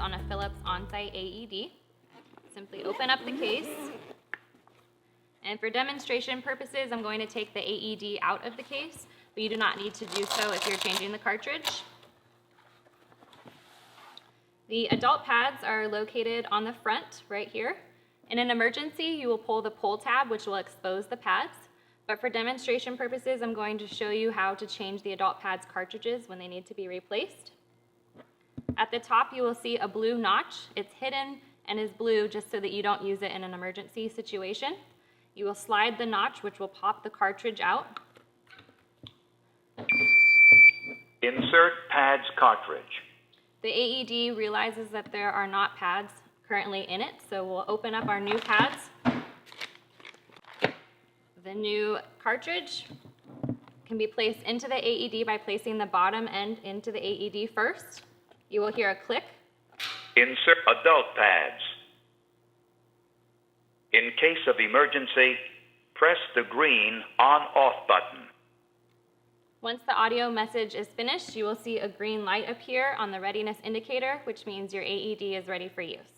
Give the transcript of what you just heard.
on a Philips OnSite AED. Simply open up the case. And for demonstration purposes, I'm going to take the AED out of the case, but you do not need to do so if you're changing the cartridge. The adult pads are located on the front right here. In an emergency, you will pull the pull tab, which will expose the pads. But for demonstration purposes, I'm going to show you how to change the adult pads cartridges when they need to be replaced. At the top, you will see a blue notch. It's hidden and is blue just so that you don't use it in an emergency situation. You will slide the notch, which will pop the cartridge out. Insert pads cartridge. The AED realizes that there are not pads currently in it, so we'll open up our new pads. The new cartridge can be placed into the AED by placing the bottom end into the AED first. You will hear a click. Insert adult pads. In case of emergency, press the green on-off button. Once the audio message is finished, you will see a green light appear on the readiness indicator, which means your AED is ready for use.